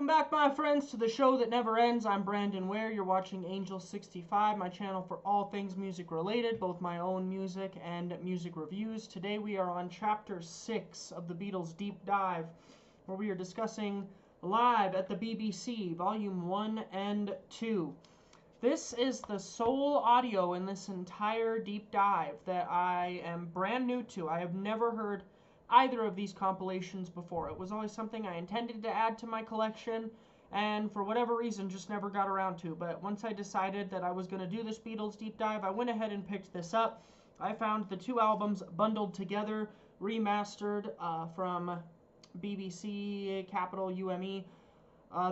Welcome back, my friends, to the show that never ends. I'm Brandon Ware. You're watching Angel 65, my channel for all things music related, both my own music and music reviews. Today we are on Chapter 6 of the Beatles Deep Dive, where we are discussing Live at the BBC, Volume 1 and 2. This is the sole audio in this entire deep dive that I am brand new to. I have never heard either of these compilations before. It was always something I intended to add to my collection, and for whatever reason just never got around to. But once I decided that I was going to do this Beatles deep dive, I went ahead and picked this up. I found the two albums bundled together, remastered from BBC Capital UME.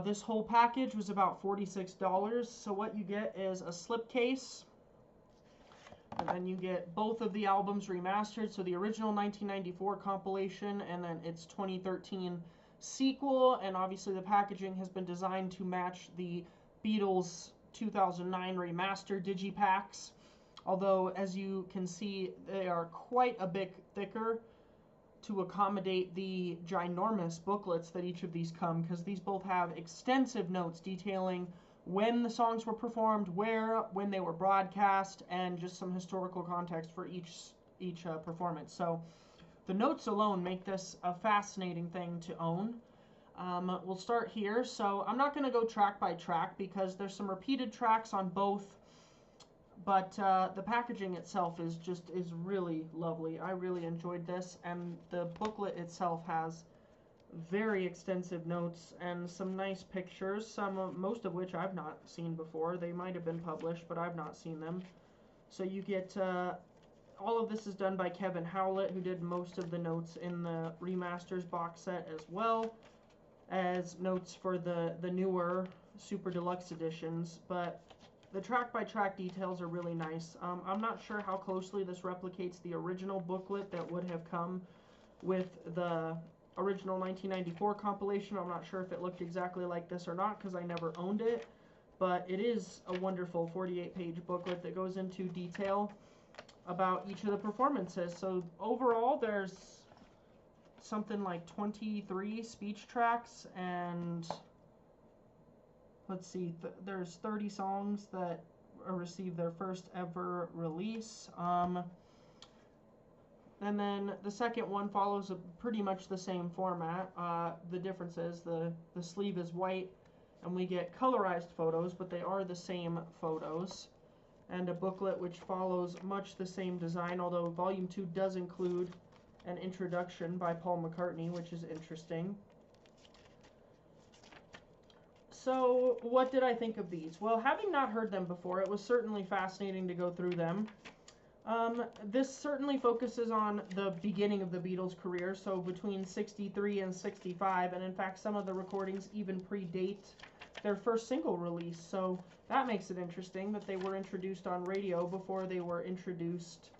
This whole package was about $46, so what you get is a slipcase, and then you get both of the albums remastered, so the original 1994 compilation and then its 2013 sequel, and obviously the packaging has been designed to match the Beatles 2009 remaster digipacks, although as you can see they are quite a bit thicker to accommodate the ginormous booklets that each of these come, because these both have extensive notes detailing when the songs were performed, where, when they were broadcast, and just some historical context for each performance. So the notes alone make this a fascinating thing to own. We'll start here. So I'm not going to go track by track because there's some repeated tracks on both, but the packaging itself is really lovely. I really enjoyed this, and the booklet itself has very extensive notes and some nice pictures, most of which I've not seen before. They might have been published, but I've not seen them. So you get all of this is done by Kevin Howlett, who did most of the notes in the remasters box set, as well as notes for the newer Super Deluxe editions. But the track by track details are really nice. I'm not sure how closely this replicates the original booklet that would have come with the original 1994 compilation. I'm not sure if it looked exactly like this or not because I never owned it, but it is a wonderful 48-page booklet that goes into detail about each of the performances. So overall there's something like 23 speech tracks, and let's see, there's 30 songs that received their first ever release. And then the second one follows pretty much the same format. The difference is the sleeve is white and we get colorized photos, but they are the same photos. And a booklet which follows much the same design, although Volume 2 does include an introduction by Paul McCartney, which is interesting. So what did I think of these? Well, having not heard them before, it was certainly fascinating to go through them. This certainly focuses on the beginning of the Beatles' career, so between 63 and 65, and in fact some of the recordings even predate their first single release, so that makes it interesting that they were introduced on radio before they were introduced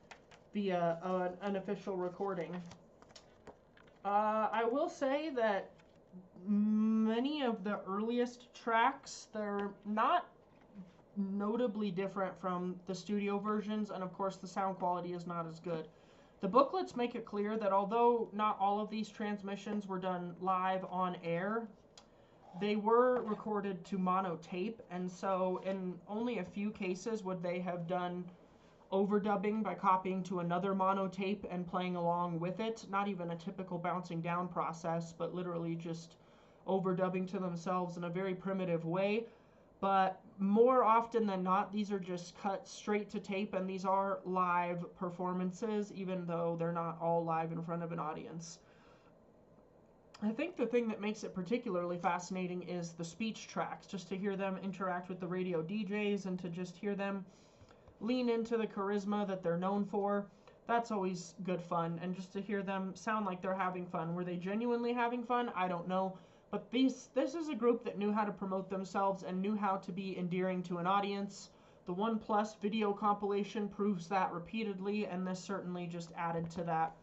via an official recording. I will say that many of the earliest tracks, they're not notably different from the studio versions, and of course the sound quality is not as good. The booklets make it clear that although not all of these transmissions were done live on air, they were recorded to mono tape, and so in only a few cases would they have done overdubbing by copying to another mono tape and playing along with it. Not even a typical bouncing down process, but literally just overdubbing to themselves in a very primitive way. But more often than not, these are just cut straight to tape, and these are live performances, even though they're not all live in front of an audience. I think the thing that makes it particularly fascinating is the speech tracks, just to hear them interact with the radio DJs and to just hear them lean into the charisma that they're known for. That's always good fun, and just to hear them sound like they're having fun. Were they genuinely having fun? I don't know. But this is a group that knew how to promote themselves and knew how to be endearing to an audience. The OnePlus video compilation proves that repeatedly, and this certainly just added to that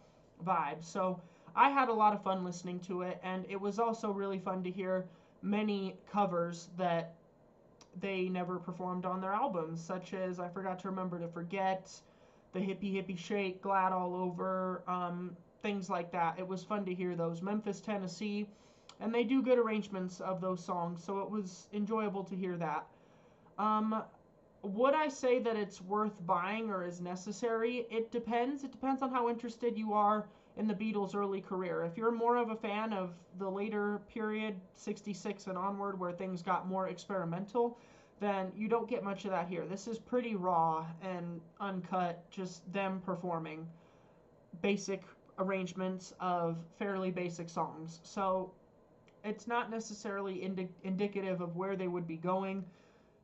vibe. So I had a lot of fun listening to it, and it was also really fun to hear many covers that they never performed on their albums, such as I Forgot to Remember to Forget, the Hippie Hippie Shake, Glad All Over, things like that. It was fun to hear those. Memphis, Tennessee, And they do good arrangements of those songs, so it was enjoyable to hear that. Would I say that it's worth buying or is necessary? It depends. It depends on how interested you are in the Beatles' early career. If you're more of a fan of the later period, 66 and onward, where things got more experimental, then you don't get much of that here. This is pretty raw and uncut, just them performing basic arrangements of fairly basic songs. So it's not necessarily indicative of where they would be going.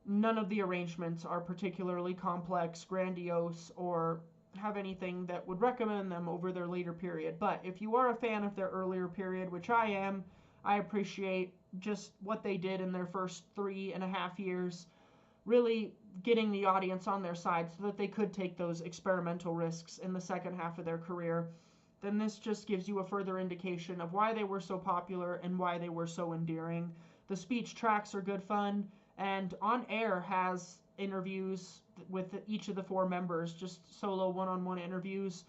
None of the arrangements are particularly complex, grandiose, or have anything that would recommend them over their later period. But if you are a fan of their earlier period, which I am, I appreciate just what they did in their first 3.5 years, really getting the audience on their side so that they could take those experimental risks in the second half of their career. Then this just gives you a further indication of why they were so popular and why they were so endearing. The speech tracks are good fun, and On Air has interviews with each of the 4 members, just solo one-on-one interviews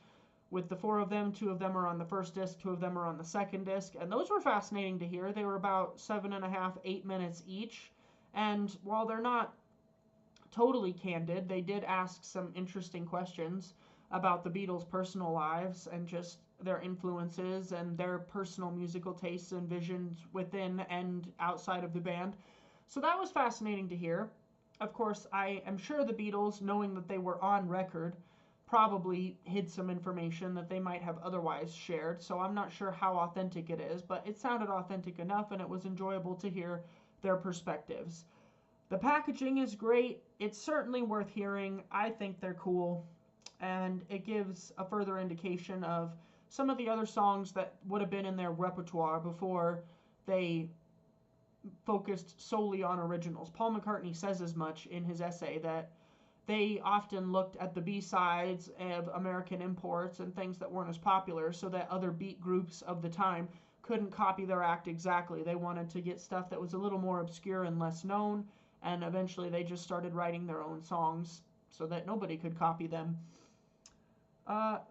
with the 4 of them. 2 of them are on the first disc, 2 of them are on the second disc, and those were fascinating to hear. They were about 7.5, 8 minutes each, and while they're not totally candid, they did ask some interesting questions about the Beatles' personal lives and just their influences and their personal musical tastes and visions within and outside of the band. So that was fascinating to hear. Of course, I am sure the Beatles, knowing that they were on record, probably hid some information that they might have otherwise shared. So I'm not sure how authentic it is, but it sounded authentic enough, and it was enjoyable to hear their perspectives. The packaging is great. It's certainly worth hearing. I think they're cool, and it gives a further indication of some of the other songs that would have been in their repertoire before they focused solely on originals. Paul McCartney says as much in his essay, that they often looked at the B-sides of American imports and things that weren't as popular so that other beat groups of the time couldn't copy their act exactly. They wanted to get stuff that was a little more obscure and less known, and eventually they just started writing their own songs so that nobody could copy them.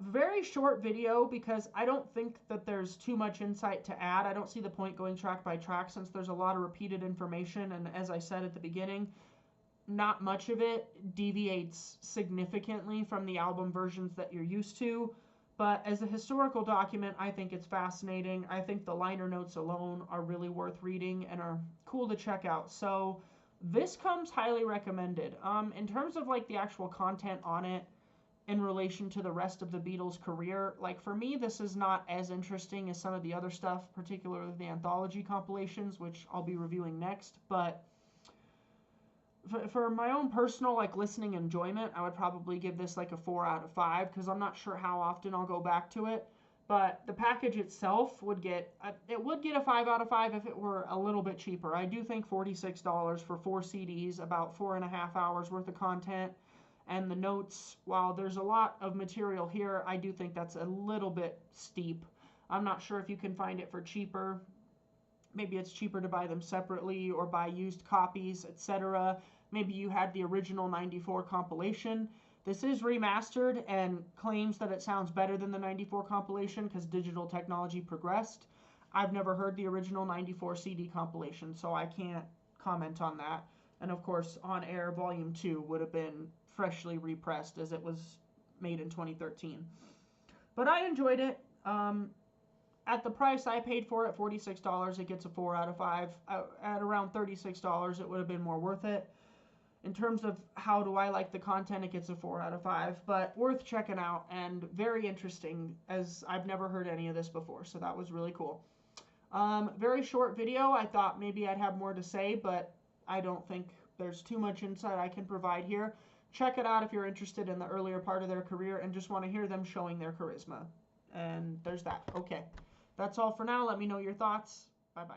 Very short video, because I don't think that there's too much insight to add. I don't see the point going track by track, since there's a lot of repeated information, and as I said at the beginning, not much of it deviates significantly from the album versions that you're used to. But as a historical document, I think it's fascinating. I think the liner notes alone are really worth reading and are cool to check out. So this comes highly recommended. In terms of like the actual content on it, in relation to the rest of the Beatles' career, like for me, this is not as interesting as some of the other stuff, particularly the anthology compilations, which I'll be reviewing next. But for my own personal like listening enjoyment, I would probably give this like a 4 out of 5, because I'm not sure how often I'll go back to it. But the package itself would get a 5 out of 5 if it were a little bit cheaper. I do think $46 for 4 CDs, about 4.5 hours worth of content, and the notes, while there's a lot of material here, I do think that's a little bit steep. I'm not sure if you can find it for cheaper. Maybe it's cheaper to buy them separately or buy used copies, etc. Maybe you had the original 94 compilation. This is remastered and claims that it sounds better than the 94 compilation because digital technology progressed. I've never heard the original 94 CD compilation, so I can't comment on that. And of course, On Air Volume 2 would have been freshly repressed, as it was made in 2013. But I enjoyed it. At the price I paid for it, $46, it gets a 4 out of 5. At around $36, it would have been more worth it. In terms of how do I like the content, it gets a 4 out of 5. But worth checking out and very interesting, as I've never heard any of this before. So that was really cool. Very short video. I thought maybe I'd have more to say, but I don't think there's too much insight I can provide here. Check it out if you're interested in the earlier part of their career and just want to hear them showing their charisma. And there's that. Okay. That's all for now. Let me know your thoughts. Bye-bye.